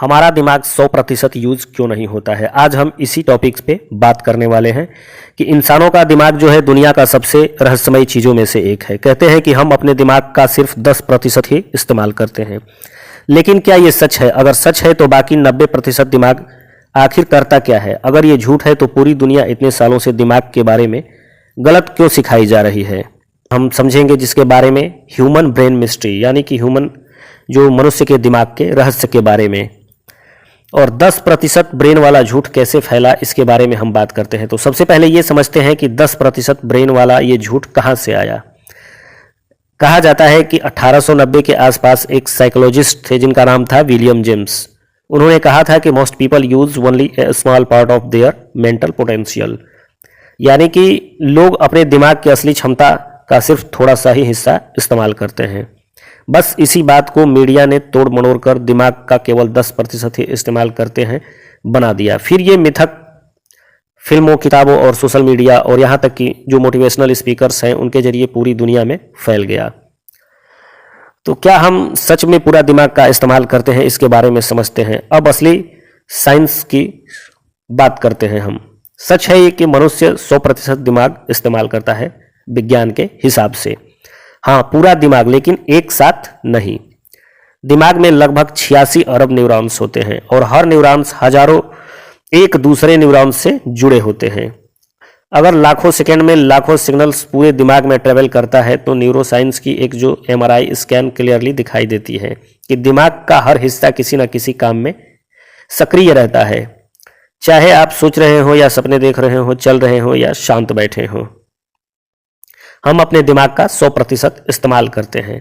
हमारा दिमाग 100% यूज क्यों नहीं होता है। आज हम इसी टॉपिक्स पे बात करने वाले हैं कि इंसानों का दिमाग जो है दुनिया का सबसे रहस्यमयी चीज़ों में से एक है। कहते हैं कि हम अपने दिमाग का सिर्फ 10% ही इस्तेमाल करते हैं, लेकिन क्या ये सच है? अगर सच है तो बाकी 90% दिमाग आखिर करता क्या है? अगर ये झूठ है तो पूरी दुनिया इतने सालों से दिमाग के बारे में गलत क्यों सिखाई जा रही है? हम समझेंगे जिसके बारे में ह्यूमन ब्रेन मिस्ट्री, यानी कि ह्यूमन जो मनुष्य के दिमाग के रहस्य के बारे में। और 10% ब्रेन वाला झूठ कैसे फैला, इसके बारे में हम बात करते हैं। तो सबसे पहले ये समझते हैं कि 10% ब्रेन वाला ये झूठ कहाँ से आया। कहा जाता है कि 1890 के आसपास एक साइकोलॉजिस्ट थे जिनका नाम था विलियम जेम्स। उन्होंने कहा था कि most people use only A small part of their mental potential, यानी कि लोग अपने दिमाग की असली क्षमता का सिर्फ थोड़ा सा ही हिस्सा इस्तेमाल करते हैं। बस इसी बात को मीडिया ने तोड़ मरोड़ कर दिमाग का केवल 10% ही इस्तेमाल करते हैं बना दिया। फिर ये मिथक फिल्मों, किताबों और सोशल मीडिया और यहाँ तक कि जो मोटिवेशनल स्पीकर्स हैं उनके जरिए पूरी दुनिया में फैल गया। तो क्या हम सच में पूरा दिमाग का इस्तेमाल करते हैं, इसके बारे में समझते हैं। अब असली साइंस की बात करते हैं हम। सच है ये कि मनुष्य 100% दिमाग इस्तेमाल करता है विज्ञान के हिसाब से। हाँ, पूरा दिमाग, लेकिन एक साथ नहीं। दिमाग में लगभग 86 अरब न्यूरॉन्स होते हैं और हर न्यूरॉन्स हजारों एक दूसरे न्यूरॉन्स से जुड़े होते हैं। अगर लाखों सेकंड में लाखों सिग्नल्स पूरे दिमाग में ट्रेवल करता है तो न्यूरोसाइंस की एक जो MRI स्कैन क्लियरली दिखाई देती है कि दिमाग का हर हिस्सा किसी न किसी काम में सक्रिय रहता है, चाहे आप सोच रहे हो या सपने देख रहे हो, चल रहे हो या शांत बैठे हो। हम अपने दिमाग का 100% इस्तेमाल करते हैं।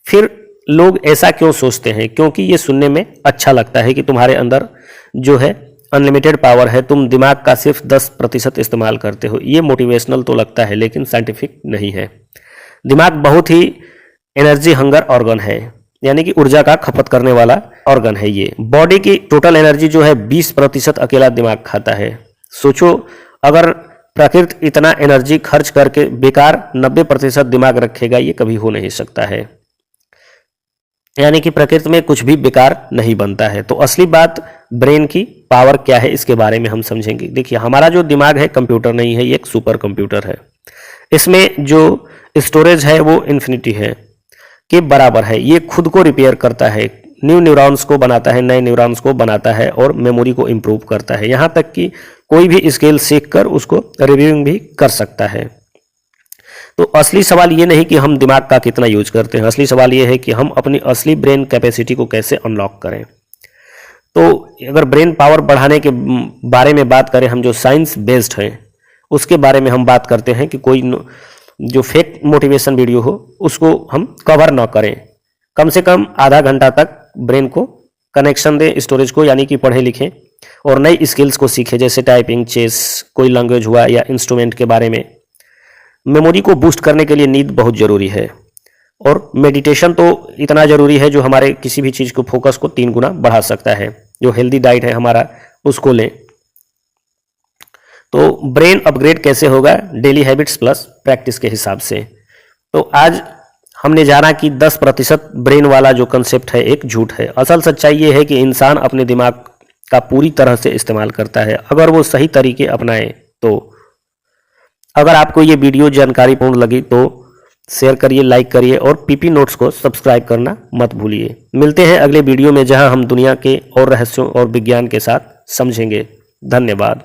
फिर लोग ऐसा क्यों सोचते हैं? क्योंकि ये सुनने में अच्छा लगता है कि तुम्हारे अंदर जो है अनलिमिटेड पावर है, तुम दिमाग का सिर्फ 10% इस्तेमाल करते हो। ये मोटिवेशनल तो लगता है लेकिन साइंटिफिक नहीं है। दिमाग बहुत ही एनर्जी हंगर ऑर्गन है, यानी कि ऊर्जा का खपत करने वाला ऑर्गन है। ये बॉडी की टोटल एनर्जी जो है 20% अकेला दिमाग खाता है। सोचो, अगर प्रकृति इतना एनर्जी खर्च करके बेकार 90% दिमाग रखेगा, ये कभी हो नहीं सकता है। यानी कि प्रकृति में कुछ भी बेकार नहीं बनता है। तो असली बात ब्रेन की पावर क्या है, इसके बारे में हम समझेंगे। देखिए, हमारा जो दिमाग है कंप्यूटर नहीं है, ये एक सुपर कंप्यूटर है। इसमें जो स्टोरेज है वो इन्फिनिटी है के बराबर है। ये खुद को रिपेयर करता है, न्यू न्यूरॉन्स को बनाता है, नए न्यूरॉन्स को बनाता है और मेमोरी को इम्प्रूव करता है। यहाँ तक कि कोई भी स्किल सीख कर उसको रिव्यूइंग भी कर सकता है। तो असली सवाल ये नहीं कि हम दिमाग का कितना यूज करते हैं, असली सवाल ये है कि हम अपनी असली ब्रेन कैपेसिटी को कैसे अनलॉक करें। तो अगर ब्रेन पावर बढ़ाने के बारे में बात करें, हम जो साइंस बेस्ड हैं उसके बारे में हम बात करते हैं कि कोई जो फेक मोटिवेशन वीडियो हो उसको हम कवर ना करें। कम से कम आधा घंटा तक ब्रेन को कनेक्शन दें स्टोरेज को, यानी कि पढ़ें लिखें और नई स्किल्स को सीखें, जैसे टाइपिंग, चेस, कोई लैंग्वेज हुआ या इंस्ट्रूमेंट के बारे में। मेमोरी को बूस्ट करने के लिए नींद बहुत ज़रूरी है और मेडिटेशन तो इतना ज़रूरी है जो हमारे किसी भी चीज़ को फोकस को 3 गुना बढ़ा सकता है। जो हेल्दी डाइट है हमारा, उसको लें। तो ब्रेन अपग्रेड कैसे होगा? डेली हैबिट्स प्लस प्रैक्टिस के हिसाब से। तो आज हमने जाना कि 10% ब्रेन वाला जो कंसेप्ट है एक झूठ है। असल सच्चाई ये है कि इंसान अपने दिमाग का पूरी तरह से इस्तेमाल करता है अगर वो सही तरीके अपनाए तो। अगर आपको ये वीडियो जानकारीपूर्ण लगी तो शेयर करिए, लाइक करिए और PP नोट्स को सब्सक्राइब करना मत भूलिए। मिलते हैं अगले वीडियो में जहां हम दुनिया के और रहस्यों और विज्ञान के साथ समझेंगे। धन्यवाद।